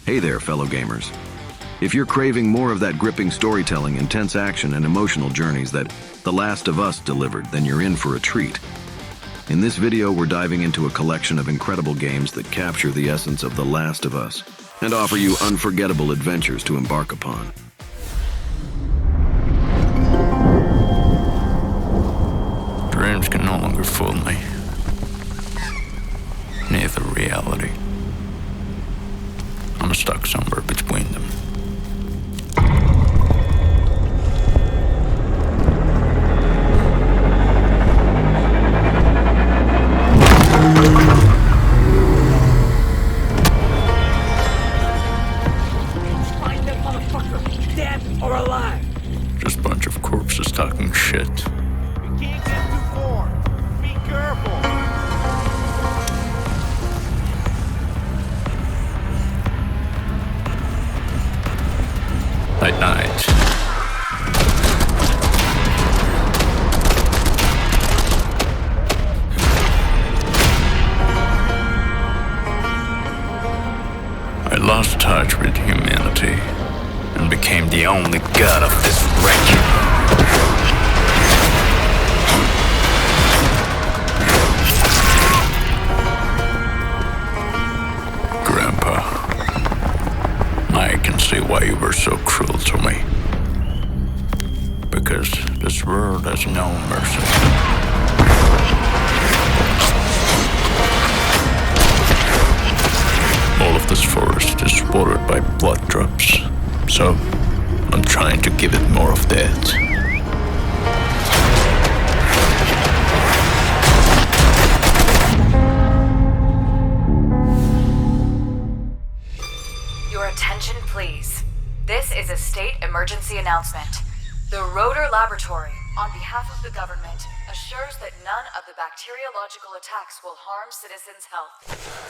Hey there, fellow gamers. If you're craving more of that gripping storytelling, intense action, and emotional journeys that The Last of Us delivered, then you're in for a treat. In this video, we're diving into a collection of incredible games that capture the essence of The Last of Us and offer you unforgettable adventures to embark upon. Dreams can no longer fool me. Neither reality. I'm stuck somewhere between them. Find that motherfucker, dead or alive. Just a bunch of corpses talking shit. You can't get too far. Be careful. At night. I lost touch with humanity and became the only god of this wreck. Grandpa, I can see why you were so cruel to me. Because this world has no mercy. All of this forest is watered by blood drops, so I'm trying to give it more of that. Your attention, please. This is a state emergency announcement. The Rotor Laboratory, on behalf of the government, assures that none of the bacteriological attacks will harm citizens' health.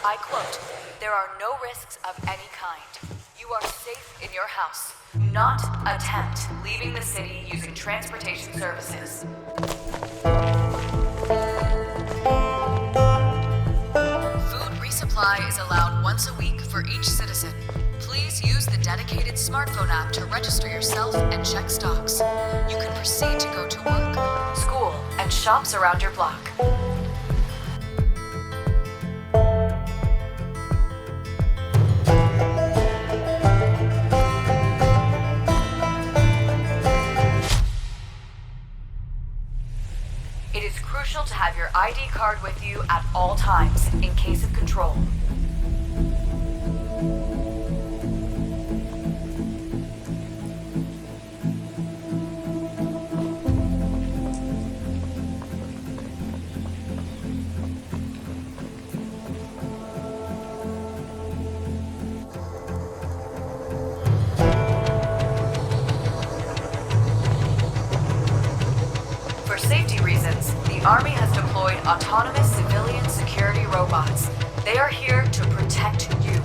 I quote, "There are no risks of any kind. You are safe in your house. Do not attempt leaving the city using transportation services." Food resupply is allowed once a week for each citizen. Please use the dedicated smartphone app to register yourself and check stocks. You can proceed to go to work, school, and shops around your block. It is crucial to have your ID card with you at all times in case of control. For safety reasons, the Army has deployed autonomous civilian security robots. They are here to protect you.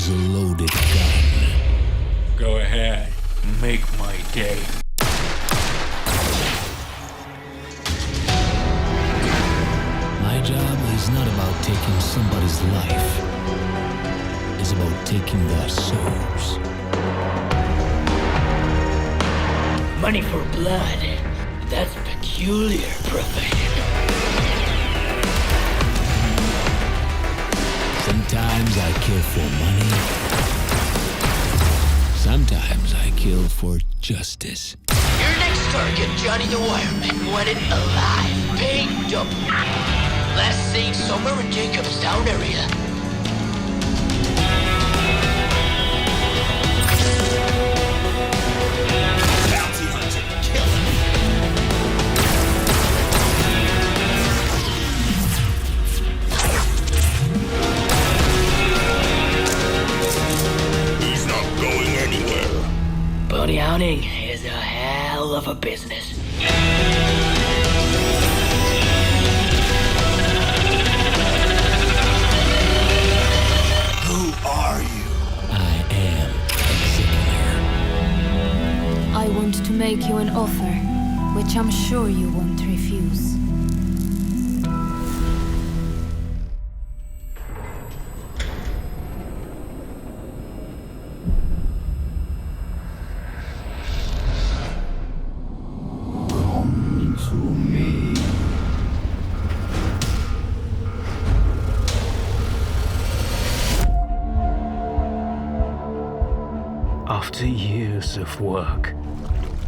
is a loaded gun. Go ahead, make my day. My job is not about taking somebody's life. It's about taking their souls. Money for blood. That's peculiar profession. Sometimes I kill for money. Sometimes I kill for justice. Your next target, Johnny the Wireman, wanted alive, paying double. Last seen somewhere in Jacobstown area. Bounty hunter, killer. He's not going anywhere. Bounty hunting is a hell of a business. Who are you? I am Executor. I want to make you an offer, which I'm sure you won't refuse. Come to me. After years of work,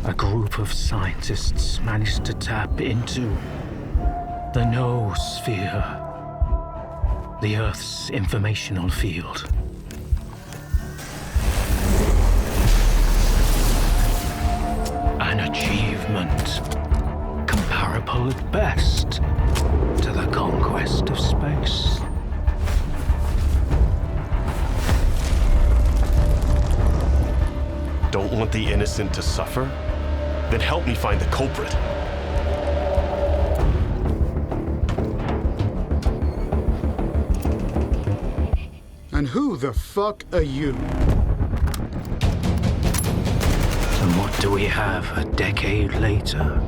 a group of scientists managed to tap into the noosphere, the Earth's informational field. An achievement comparable at best to the conquest of space. Don't want the innocent to suffer? Then help me find the culprit. And who the fuck are you? And what do we have a decade later?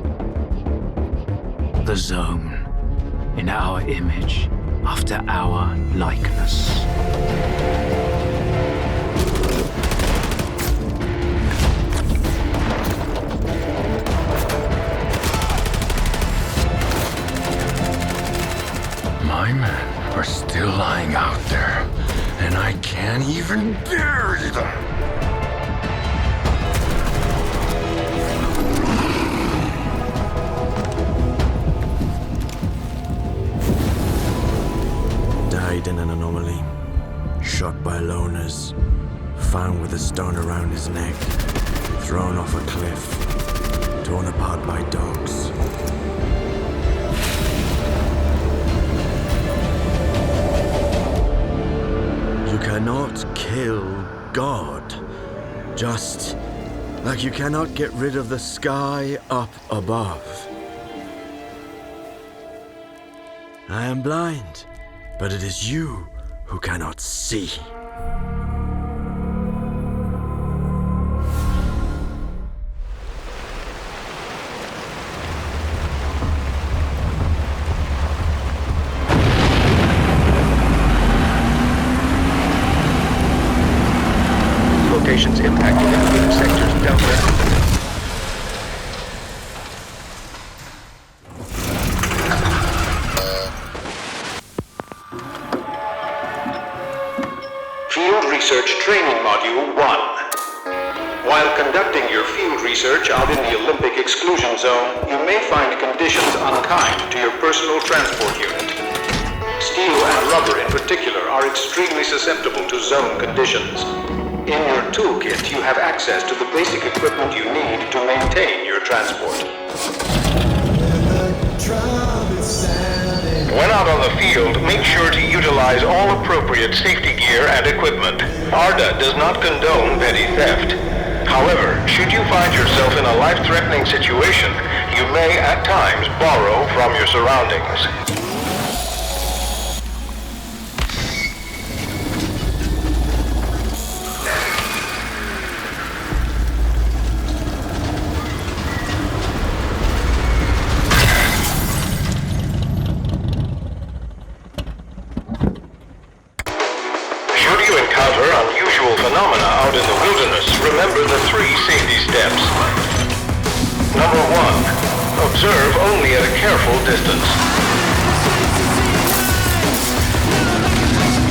The Zone, in our image, after our likeness. My men are still lying out there, and I can't even bury them. Died in an anomaly. Shot by loners. Found with a stone around his neck. Thrown off a cliff. Torn apart by dogs. You cannot kill God. Just like you cannot get rid of the sky up above. I am blind, but it is you who cannot see. Locations impacted in sectors Delta. Field Research Training Module 1. While conducting your field research out in the Olympic exclusion zone, you may find conditions unkind to your personal transport unit. Steel and rubber in particular are extremely susceptible to zone conditions. In your toolkit, you have access to the basic equipment you need to maintain your transport. When out on the field, make sure to utilize all appropriate safety gear and equipment. ARDA does not condone petty theft. However, should you find yourself in a life-threatening situation, you may at times borrow from your surroundings. encounter unusual phenomena out in the wilderness, remember the 3 safety steps. Number 1. Observe only at a careful distance.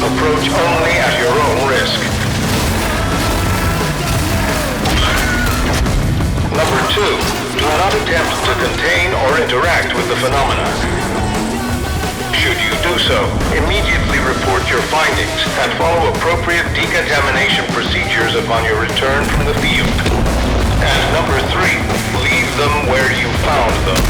Approach only at your own risk. Number 2. Do not attempt to contain or interact with the phenomena. Should you do so, immediately report your findings and follow appropriate decontamination procedures upon your return from the field. And number 3, leave them where you found them.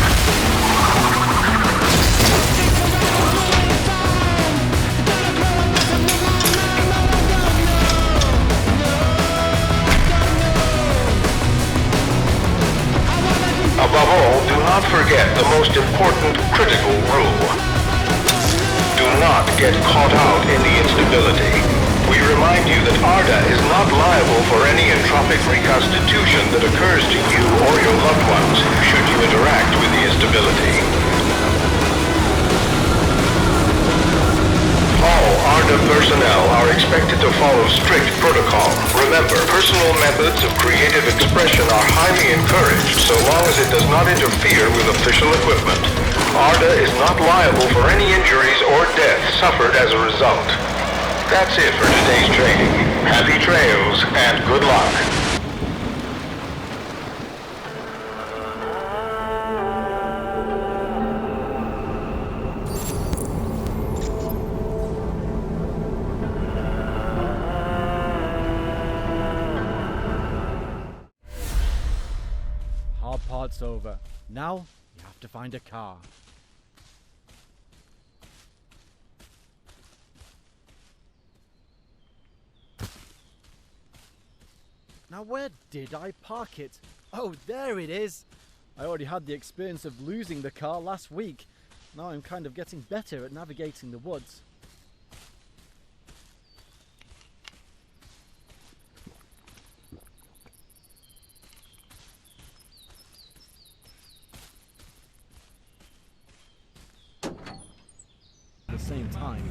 Above all, do not forget the most important critical rule. Do not get caught out in the instability. We remind you that ARDA is not liable for any entropic reconstitution that occurs to you or your loved ones should you interact with the instability. All ARDA personnel are expected to follow strict protocol. Remember, personal methods of creative expression are highly encouraged so long as it does not interfere with official equipment. ARDA is not liable for any injuries or death suffered as a result. That's it for today's training. Happy trails and good luck. Hard part's over. Now, you have to find a car. Now where did I park it? Oh, there it is! I already had the experience of losing the car last week. Now I'm kind of getting better at navigating the woods. At the same time,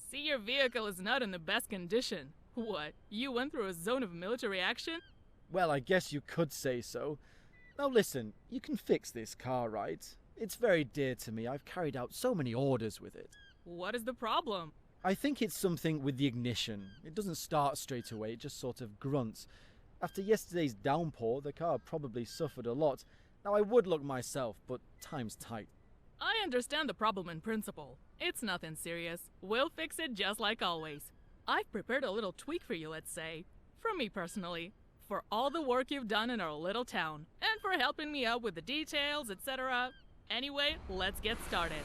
See, your vehicle is not in the best condition. What, you went through a zone of military action? well, I guess you could say so. Now listen, you can fix this car, right? It's very dear to me. I've carried out so many orders with it. What is the problem? I think it's something with the ignition. It doesn't start straight away, it just sort of grunts. After yesterday's downpour, the car probably suffered a lot. Now I would look myself, but time's tight. I understand the problem in principle. It's nothing serious. We'll fix it just like always. I've prepared a little tweak for you, let's say. From me personally. For all the work you've done in our little town. And for helping me out with the details, etc. Anyway, let's get started.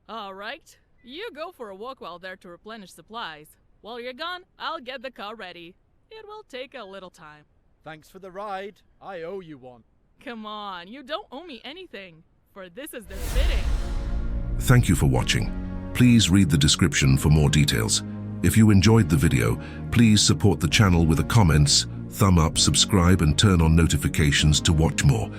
Alright, you go for a walk while there to replenish supplies. While you're gone, I'll get the car ready. It will take a little time. Thanks for the ride. I owe you one. Come on, you don't owe me anything, for this is the fitting. Thank you for watching. Please read the description for more details. If you enjoyed the video, please support the channel with a comments, thumb up, subscribe and turn on notifications to watch more.